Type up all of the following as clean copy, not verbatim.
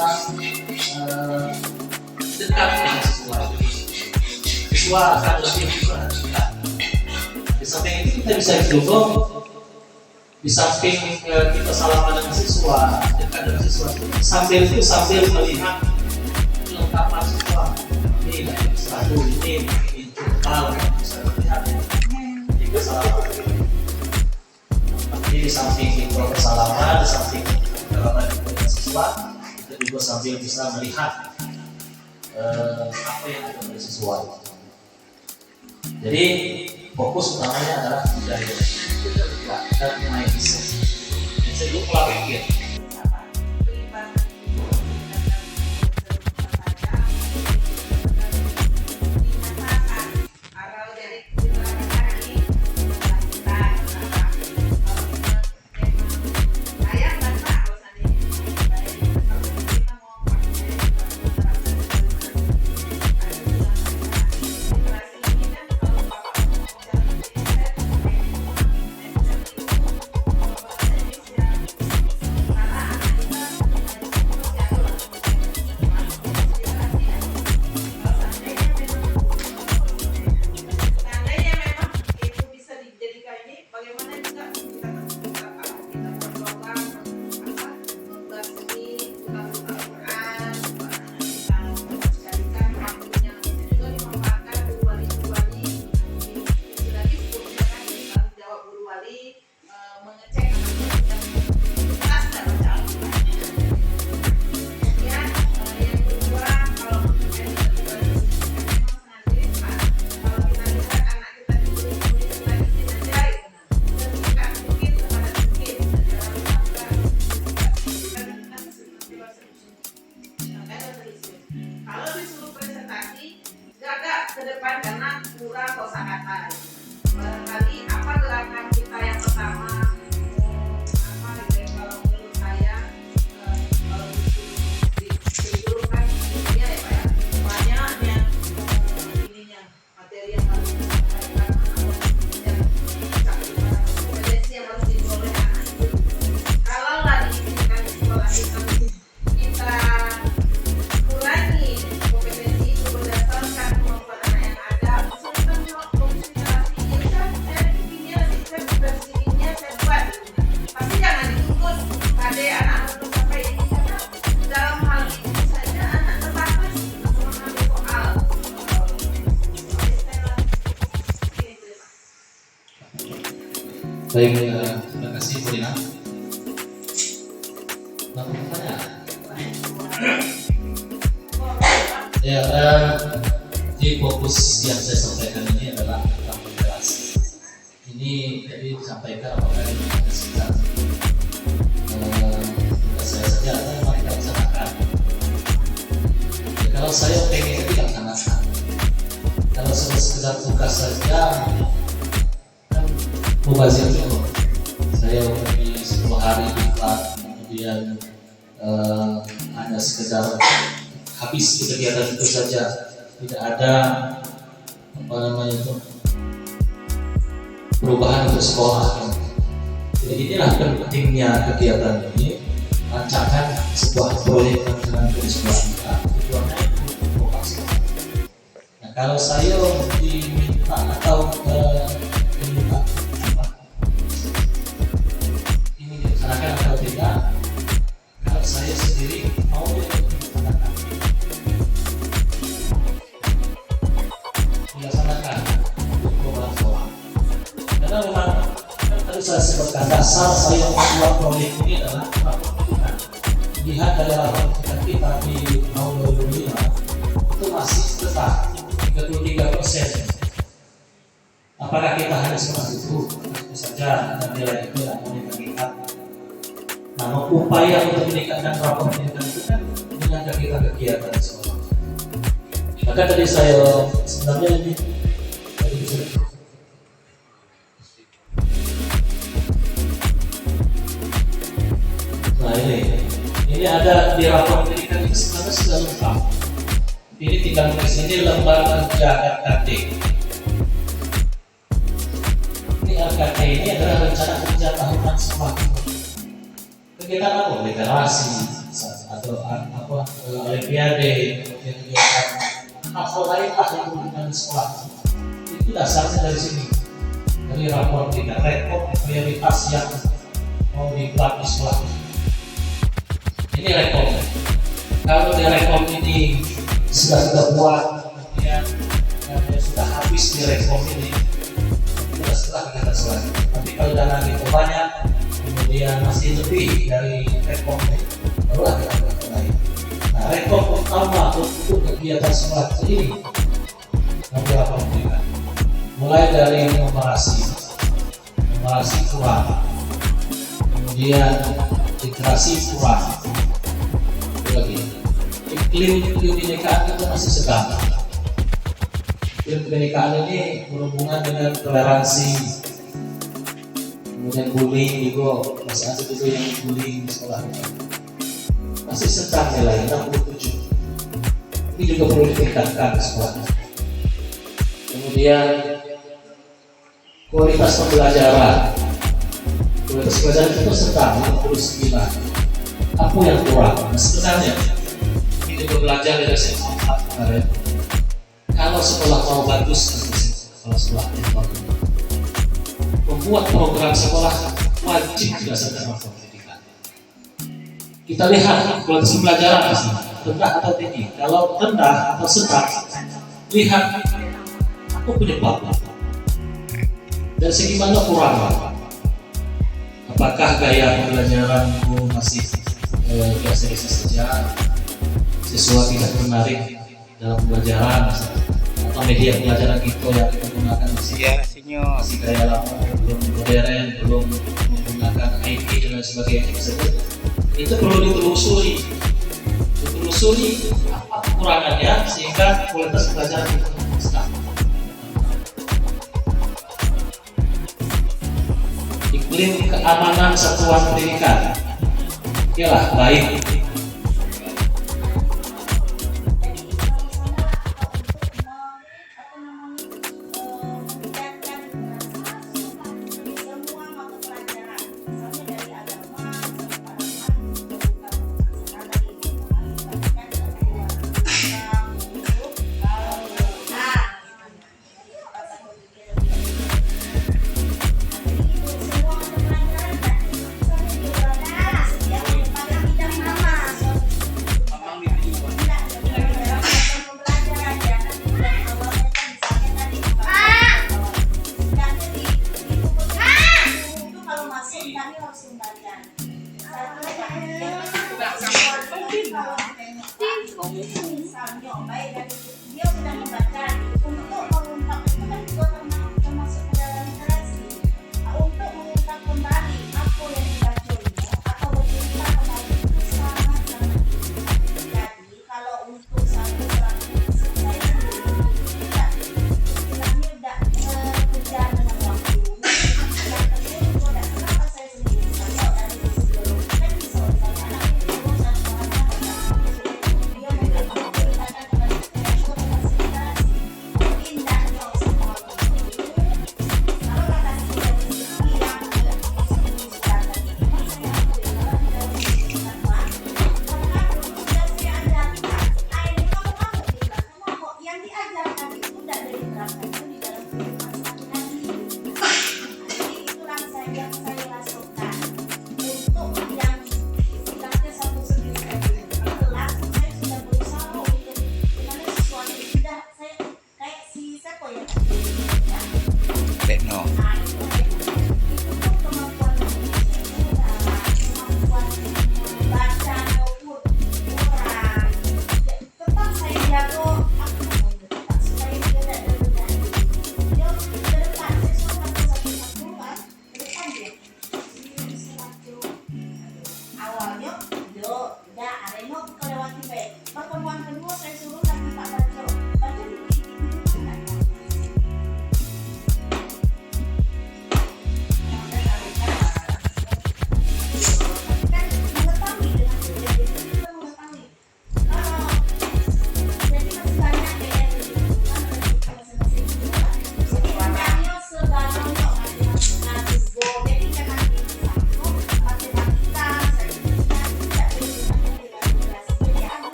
tentang dekat dengan siswa. Siswa akan lebih diperhatikan. Di samping itu kita bisa dukung, di samping kita salaman dengan siswa, dekat dengan siswa, sambil melihat kelengkapan siswa. Ini satu ini jurnal bisa dilihat. Jika salaman jadi di samping proses salaman, di samping salaman dengan siswa, kita juga sambil bisa melihat apa yang ada pada siswa. Jadi fokus utamanya adalah budaya dan main bisa. Saya dulu pola pikir. Ke depan karena kurang kosakata. Barangkali apa gerakan kita yang pertama, apa gitu ya, kalau menurut saya kalau disuruh kan ini ya Pak ya, banyaknya ininya materi yang harus disampaikan kompetensi yang harus diperoleh anak itu. Kalau lagi kan sekolah kita kurangi kompetensi itu berdasarkan kemampuan anak yang ada, misalnya kan jawab konsentrasi, ya udah saya bikinnya nanti saya versinya saya buat, tapi jangan dituntut pada anak harus sampai ini karena dalam hal itu saja anak terbatas untuk mengambil soal. Baik, terima kasih Bu Dina. Pertanyaan? Ya, di fokus yang saya sampaikan ini adalah tentang moderasi. Ini tadi disampaikan apakah ini ada sekitar saya saja atau memang kita laksanakan. Ya, kalau saya pengen kita laksanakan. Kalau sekedar tugas saja kan mubazir cukup. Saya pergi 10 hari di kelas, kemudian hanya sekedar habis di kegiatan itu saja, tidak ada perubahan untuk sekolah. Jadi inilah pentingnya kegiatan ini, rancangan sebuah proyek dengan sekolah kita, tujuannya untuk vokasi. Nah, kalau saya diminta atau diminta ini dilaksanakan atau tidak, kalau saya sendiri mau dilaksanakan untuk perubahan sekolah. Karena memang tadi saya sebutkan dasar saya membuat proyek ini adalah perhitungan. Lihat dari laporan kita di tahun 2005 itu masih tetap 33%. Apakah kita hanya seperti itu saja dan nilai itu tidak boleh meningkat? Namun upaya untuk meningkatkan rapor pendidikan itu kan dengan kegiatan sekolah. Maka tadi saya sebenarnya ini nah ini ada di rapor pendidikan ini sebenarnya sudah lengkap. Ini tinggal di sini lembar kerja RKT. Ini RKT ini adalah rencana kerja tahunan sekolah. Kegiatan apa? Literasi, atau olimpiade, kemudian kegiatan hal-hal lain lah yang berhubungan di sekolah. Itu dasarnya dari sini, dari rapor kita, rekor prioritas yang mau dibuat di sekolah. Ini rekor. Kalau di rekor ini sudah kita buat, kemudian sudah habis di rekor ini, kita setelah kita selesai. Tapi kalau dana itu banyak, kemudian masih lebih dari rekor ini, barulah kita mulai. Nah, rekor pertama untuk kegiatan sekolah ini yang dilakukan kita, mulai dari numerasi kurang, kemudian literasi kurang, lagi iklim kebinekaan itu masih sedang. Iklim kebinekaan ini berhubungan dengan toleransi, kemudian bullying juga masih ada juga yang bullying di sekolah ini. Masih sedang nilai 67. Ini juga perlu ditingkatkan di sekolah. Kemudian kualitas pembelajaran itu sedang 59. Apa yang kurang? Nah, sebenarnya ini juga belajar dari SMA 4 kemarin. Kalau sekolah mau bagus, kalau sekolah itu membuat program sekolah wajib berdasarkan norma pendidikan. Kita lihat kualitas pembelajaran rendah atau tinggi. Kalau rendah atau sedang, lihat apa penyebabnya. Dari segi mana kurang? Apakah gaya pembelajaran itu masih biasa-biasa saja, siswa tidak menarik dalam pembelajaran, atau media pembelajaran kita yang kita gunakan masih gaya lama, belum modern, belum menggunakan IT dan lain sebagainya. Itu perlu ditelusuri apa kekurangannya sehingga kualitas pembelajaran itu sedang. Iklim keamanan satuan pendidikan, ialah baik. Misalnya, baik dari dia sudah membaca untuk mengungkap itu kan juga termasuk dalam literasi. Untuk mengungkap kembali apa yang dibacanya atau bercerita kembali itu sangat jadi kalau untuk satu saya tidak istilahnya tidak kejar dengan waktu. Yang kedua juga kenapa saya sendiri misalnya dari psikologi kan bisa anak itu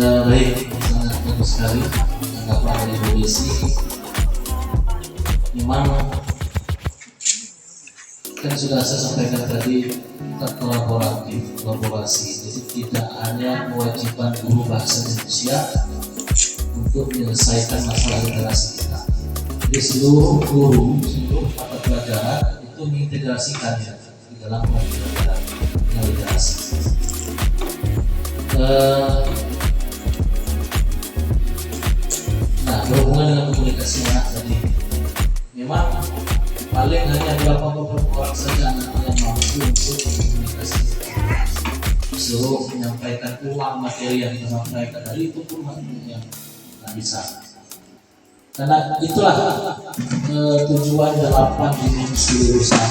Baik, sangat bagus sekali tanggapan dari Bu Desi. Memang kan sudah saya sampaikan tadi, kolaborasi. Jadi tidak hanya kewajiban guru bahasa Indonesia untuk menyelesaikan masalah literasi kita. Jadi seluruh guru, seluruh mata pelajaran itu mengintegrasikannya di dalam pelajaran literasi. Nah, berhubungan dengan komunikasi anak tadi, memang paling hanya beberapa orang saja anak yang mampu untuk komunikasi. Disuruh menyampaikan ulang materi yang disampaikan tadi itu pun yang nggak bisa. Karena itulah tujuan 8 dimensi lulusan,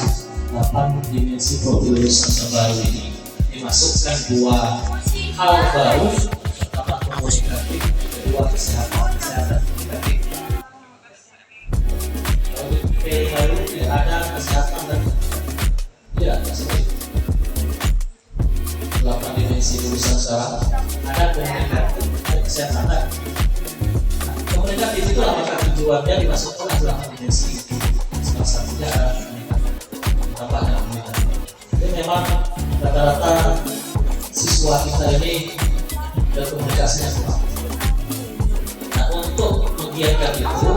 8 dimensi profil lulusan terbaru ini dimasukkan 2 hal baru, pertama komunikatif, kedua kesehatan komunikatif. Kalau di PI baru tidak ada kesehatan dan tidak seperti 8 dimensi lulusan sekarang ada komunikatif dan kesehatan. Komunikatif itu apakah tujuannya dimasukkan ke 8 dimensi, salah satunya adalah tambahnya komunikatif. Jadi memang rata-rata siswa kita ini dan komunikasinya kurang. Nah, untuk menggiatkan itu